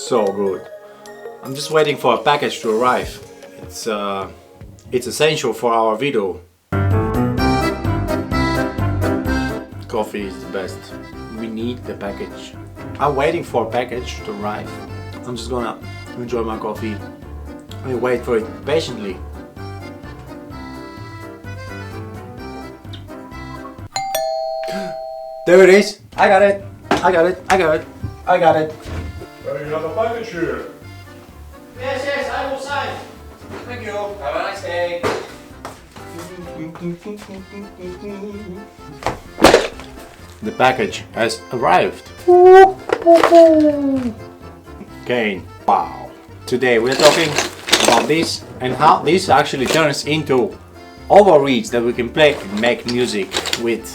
so good. I'm just waiting for a package to arrive. It's essential for our video. Coffee is the best. We need the package. I'm waiting for a package to arrive. I'm just gonna enjoy my coffee and wait for it patiently. There it is. I got it. I got it. I got it. I got it. You have a package here. Yes, I will sign. Thank you. Have a nice day. The package has arrived. Okay. Wow. Today we're talking about this and how this actually turns into oboe reeds that we can play and make music with.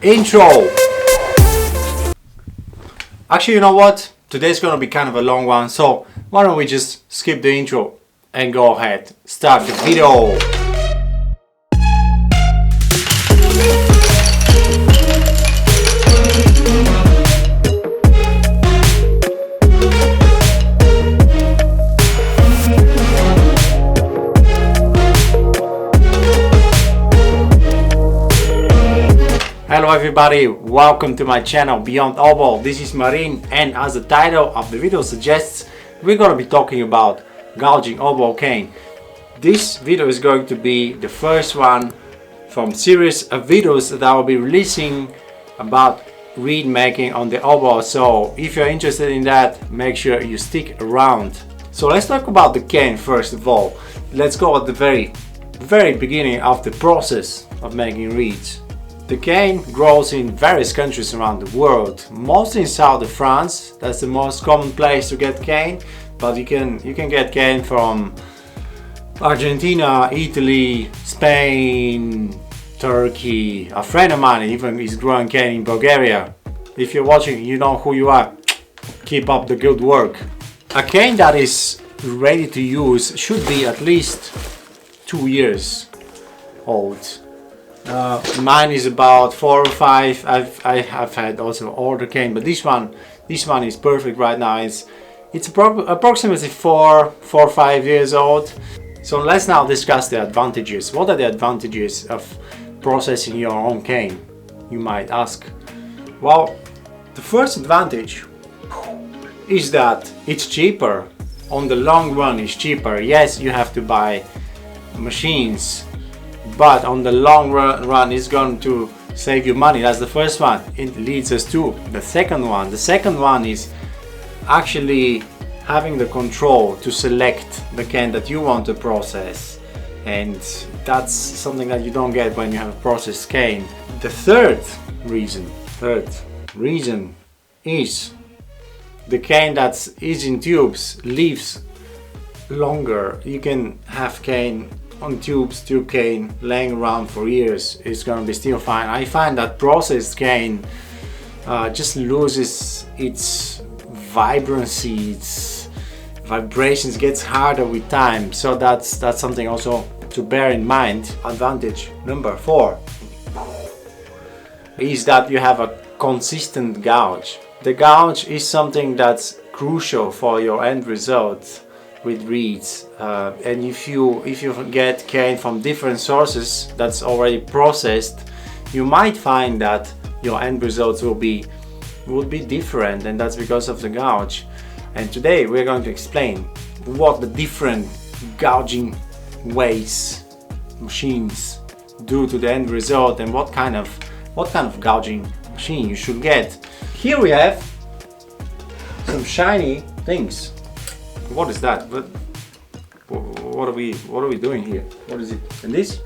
Intro! Actually, you know what? Today's gonna be kind of a long one, so why don't we just skip the intro and go ahead, start the video. Hello everybody, welcome to my channel Beyond Oboe. This is Marin, and as the title of the video suggests, we're going to be talking about gouging oboe cane. This video is going to be the first one from series of videos that I will be releasing about reed making on the oboe. So if you're interested in that, make sure you stick around. So let's talk about the cane first of all. Let's go at the very beginning of the process of making reeds. The cane grows in various countries around the world, mostly in south of France. That's the most common place to get cane, but you can get cane from Argentina, Italy, Spain, Turkey. A friend of mine even is growing cane in Bulgaria. If you're watching, you know who you are. Keep up the good work. A cane that is ready to use should be at least 2 years old. Mine is about 4 or 5. I have had also older cane, but this one is perfect right now. It's approximately 4 or 5 years old. So let's now discuss the advantages. What are the advantages of processing your own cane, you might ask? Well, the first advantage is that it's cheaper. On the long run, it's cheaper. Yes, you have to buy machines, but on the long run it's going to save you money. That's the first one. It leads us to the second one. The second one is actually having the control to select the cane that you want to process, and that's something that you don't get when you have a processed cane. The third reason is the cane that is in tubes lives longer. You can have cane on tube cane laying around for years. It's gonna be still fine. I find that processed cane just loses its vibrancy, its vibrations, gets harder with time. So that's something also to bear in mind. Advantage number 4 is that you have a consistent gouge. The gouge is something that's crucial for your end result with reeds, and if you get cane from different sources that's already processed, you might find that your end results will be different, and that's because of the gouge. And today we're going to explain what the different gouging ways, machines do to the end result, and what kind of gouging machine you should get. Here we have some shiny things. What is that? What are we doing here? What is it? And this?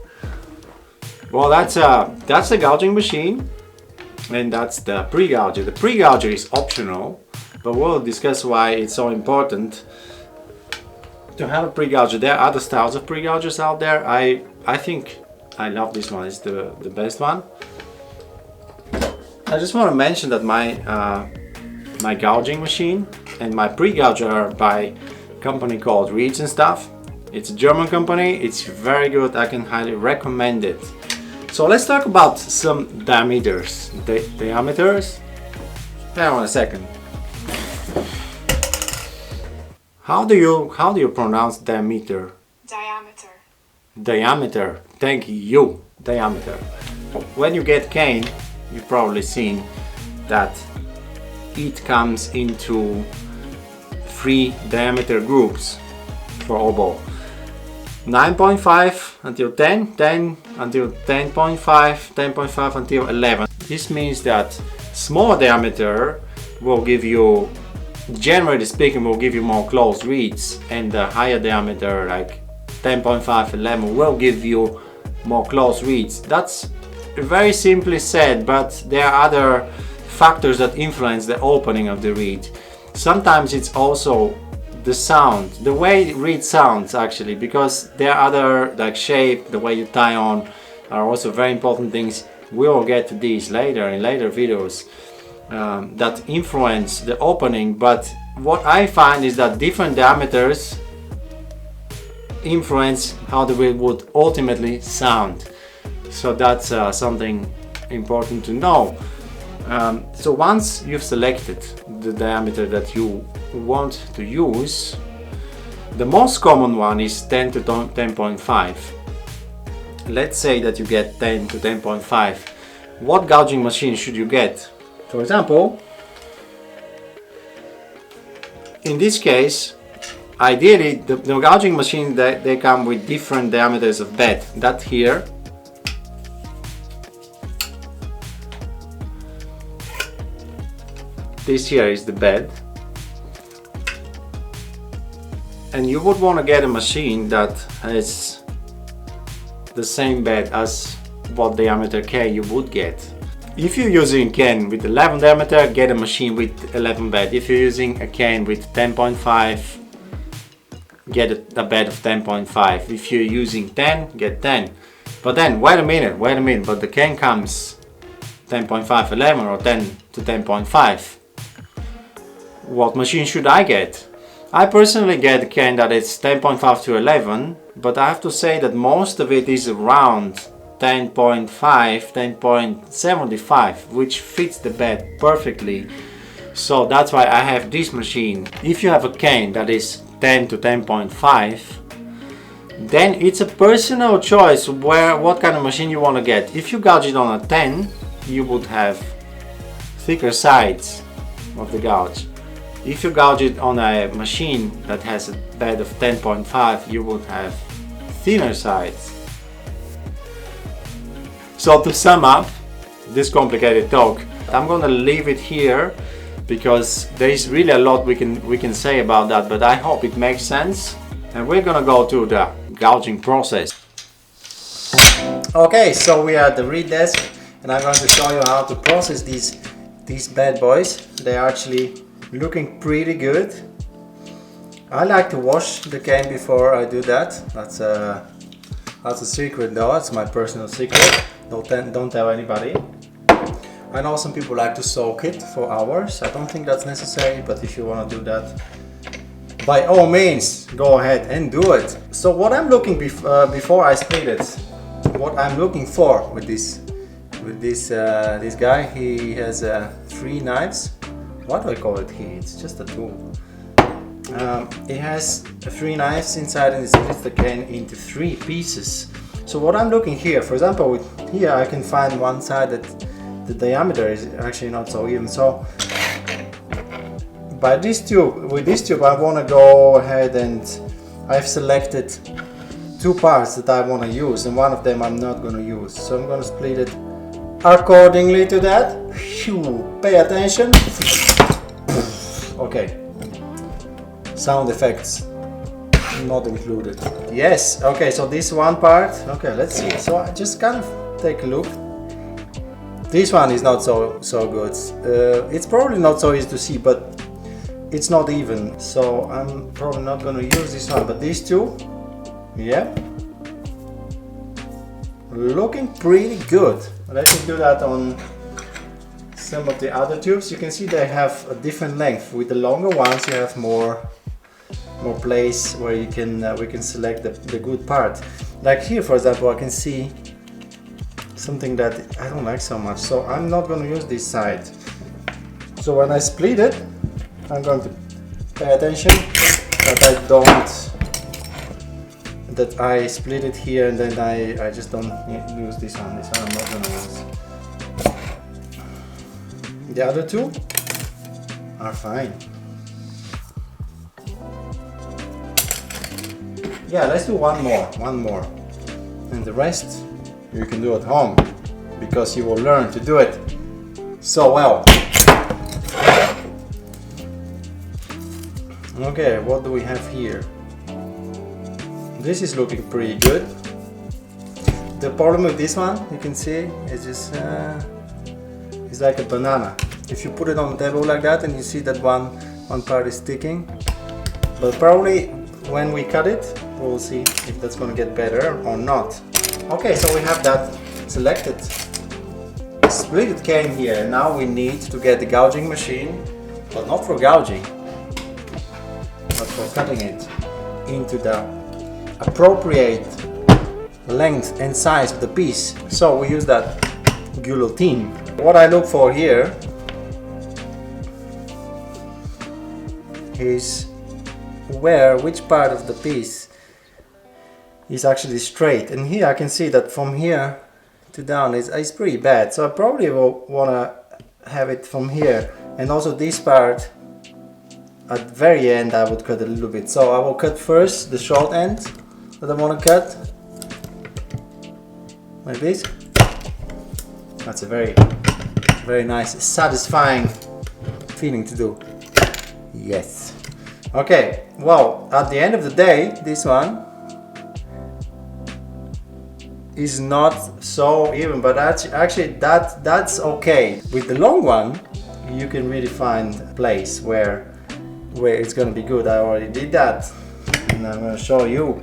Well, that's a gouging machine, and that's the pre-gouger. The pre-gouger is optional, but we'll discuss why it's so important to have a pre-gouger. There are other styles of pre-gougers out there. I think I love this one. It's the best one. I just want to mention that my gouging machine and my pre-gouger are by a company called Reeds and Stuff. It's a German company. It's very good. I can highly recommend it. So let's talk about some diameters. Hang on a second. How do you pronounce diameter? Diameter. Diameter. Thank you. Diameter. When you get cane, you've probably seen that it comes into 3 diameter groups for oboe. 9.5 until 10, 10 until 10.5, 10.5 until 11. This means that small diameter will give you, generally speaking, will give you more close reeds, and the higher diameter like 10.5, 11 will give you more close reeds. That's very simply said, but there are other factors that influence the opening of the reed. Sometimes it's also the sound, the way reed sounds actually, because there are other, like shape, the way you tie on, are also very important things. We will get to these later in later videos that influence the opening. But what I find is that different diameters influence how the reed would ultimately sound. So that's something important to know. So once you've selected the diameter that you want to use, the most common one is 10 to 10.5. Let's say that you get 10 to 10.5. What gouging machine should you get? For example, in this case, ideally the gouging machine, they come with different diameters of bed. That here, this here is the bed, and you would want to get a machine that has the same bed as what diameter K you would get. If you're using cane with 11 diameter, get a machine with 11 bed. If you're using a cane with 10.5, get a bed of 10.5. If you're using 10, get 10. But then wait a minute, but the cane comes 10.5 11 or 10 to 10.5. What machine should I get? I personally get a cane that is 10.5 to 11, but I have to say that most of it is around 10.5, 10.75, which fits the bed perfectly. So that's why I have this machine. If you have a cane that is 10 to 10.5, then it's a personal choice what kind of machine you want to get. If you gouge it on a 10, you would have thicker sides of the gouge. If you gouge it on a machine that has a bed of 10.5, you would have thinner sides. So to sum up this complicated talk, I'm gonna leave it here because there is really a lot we can say about that, but I hope it makes sense. And we're gonna go to the gouging process. Okay, so we are at the reed desk, and I'm going to show you how to process these bad boys. They are actually looking pretty good. I like to wash the cane before I do that. That's a secret though. It's my personal secret. Don't tell anybody. I know some people like to soak it for hours. I don't think that's necessary, but if you want to do that, by all means, go ahead and do it. So what I'm looking before I split it, what I'm looking for with this guy, he has 3 knives. What do I call it here? It's just a tool. It has 3 knives inside, and it splits the cane into 3 pieces. So what I'm looking here, for example, here I can find one side that the diameter is actually not so even. So with this tube I want to go ahead, and I've selected 2 parts that I want to use, and one of them I'm not going to use. So I'm going to split it accordingly to that. Pay attention. Okay. Sound effects not included. Yes. Okay, so this one part. Okay, let's see. So I just kind of take a look. This one is not so good. It's probably not so easy to see, but it's not even. So I'm probably not going to use this one, but these 2, yeah, looking pretty good. Let me do that on some of the other tubes. You can see they have a different length. With the longer ones, you have more place where you can we can select the good part. Like here, for example, I can see something that I don't like so much, so I'm not going to use this side. So So when I split it, I'm going to pay attention that I split it here and then I just don't use this one. This one I'm not gonna use. The other two are fine. Yeah, let's do one more. And the rest you can do at home because you will learn to do it so well. Okay, what do we have here? This is looking pretty good. The problem with this one, you can see, it's just it's like a banana. If you put it on the table like that and you see that one part is sticking, but probably when we cut it, we'll see if that's gonna get better or not. Okay, so we have that selected. Split cane here. Now we need to get the gouging machine, but not for gouging, but for cutting it into the appropriate length and size of the piece. So we use that guillotine. What I look for here is which part of the piece is actually straight, and here I can see that from here to down is pretty bad, so I probably will want to have it from here, and also this part at the very end I would cut a little bit. So I will cut first the short end that I want to cut like this. That's a very nice, satisfying feeling to do. Yes. Okay, well, at the end of the day, this one is not so even, but actually that's okay. With the long one, you can really find a place where it's gonna be good. I already did that, and I'm gonna show you.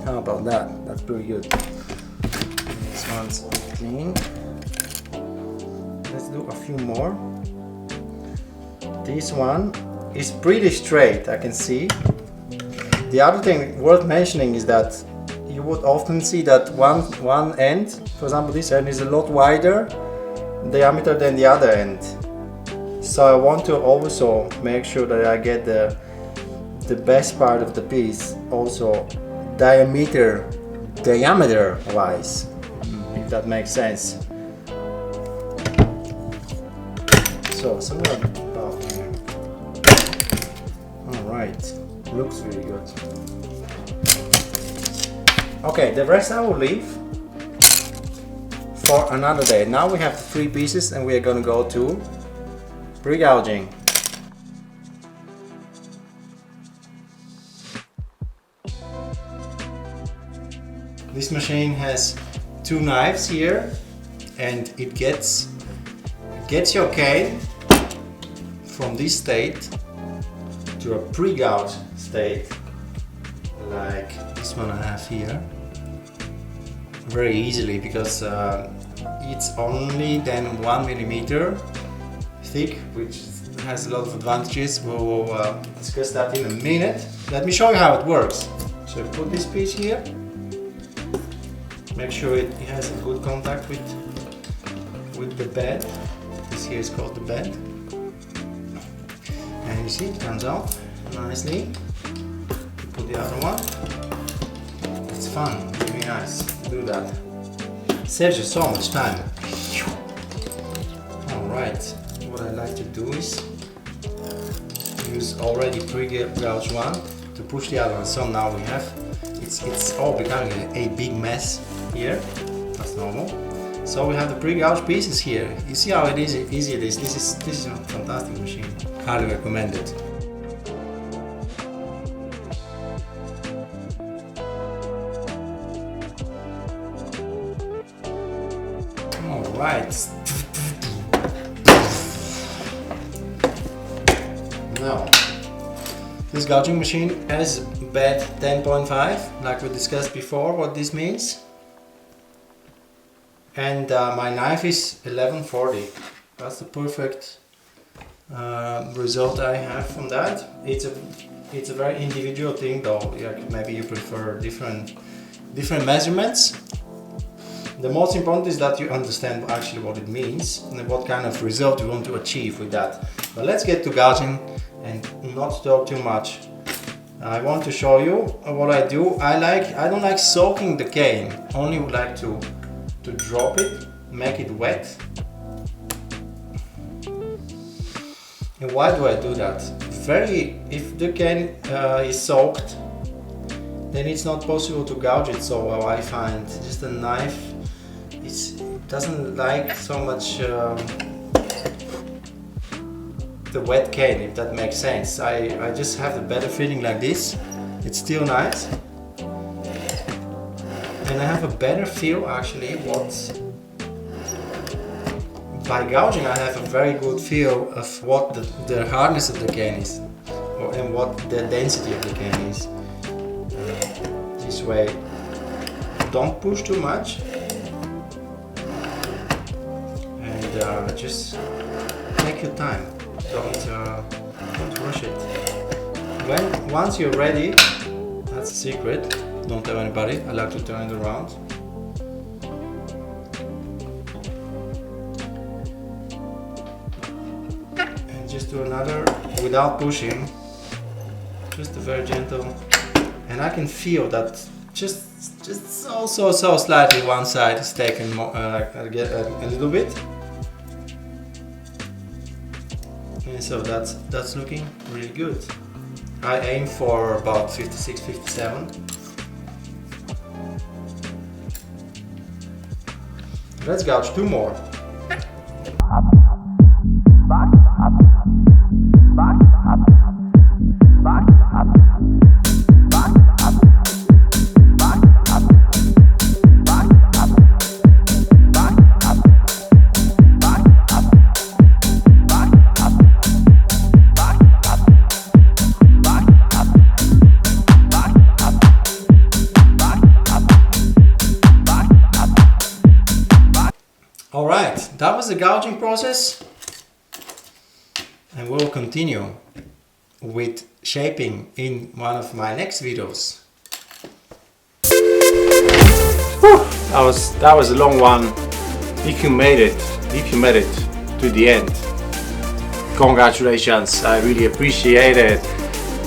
How about that? That's pretty good. This one's clean. Let's do a few more. This one is pretty straight, I can see. The other thing worth mentioning is that you would often see that one end, for example this end, is a lot wider in diameter than the other end. So I want to also make sure that I get the best part of the piece also diameter wise, if that makes sense. So somewhere about here. Alright, looks really good. Okay, the rest I will leave for another day. Now we have the 3 pieces and we are gonna go to pre-gouging. This machine has 2 knives here, and it gets your cane from this state to a pre-gouge state, like this one I have here, very easily, because it's only then 1 millimeter thick, which has a lot of advantages. We'll discuss that in a minute. Let me show you how it works. So put this piece here. Make sure it has a good contact with the bed. This here is called the bed. And you see it comes out nicely. You put the other one. It's fun, really nice to do that. Saves you so much time. Alright, what I like to do is use already pre-gouged one to push the other one. So now we have, it's all becoming a big mess here. That's normal. So we have the pre-gouged pieces here. You see how easy it is. This is a fantastic machine. Highly recommend it. Alright. Now, this gouging machine has bed 10.5, like we discussed before, what this means. And my knife is 1140. That's the perfect result I have from that. It's a very individual thing though. Maybe you prefer different measurements. The most important is that you understand actually what it means and what kind of result you want to achieve with that. But let's get to gouging and not talk too much. I want to show you what I do. I don't like soaking the cane, only would like to drop it, make it wet. And why do I do that? If the cane is soaked, then it's not possible to gouge it so well. I find just a knife, it doesn't like so much the wet cane, if that makes sense. I just have a better feeling like this. It's still nice, and I have a better feel actually by gouging. I have a very good feel of what the hardness of the cane is, and what the density of the cane is. This way, don't push too much, and just take your time. Don't rush it. Once you're ready, that's a secret. Don't tell anybody. I like to turn it around. And just do another without pushing. Just a very gentle. And I can feel that just so slightly one side is taken more, a little bit. And so that's looking really good. I aim for about 56, 57. Let's gouge two more. Alright, that was the gouging process, and we'll continue with shaping in one of my next videos. Whew, that was a long one. If you made it to the end, congratulations, I really appreciate it.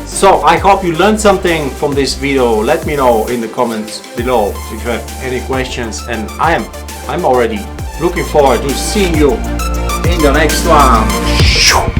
So I hope you learned something from this video. Let me know in the comments below if you have any questions, and I'm already looking forward to seeing you in the next one.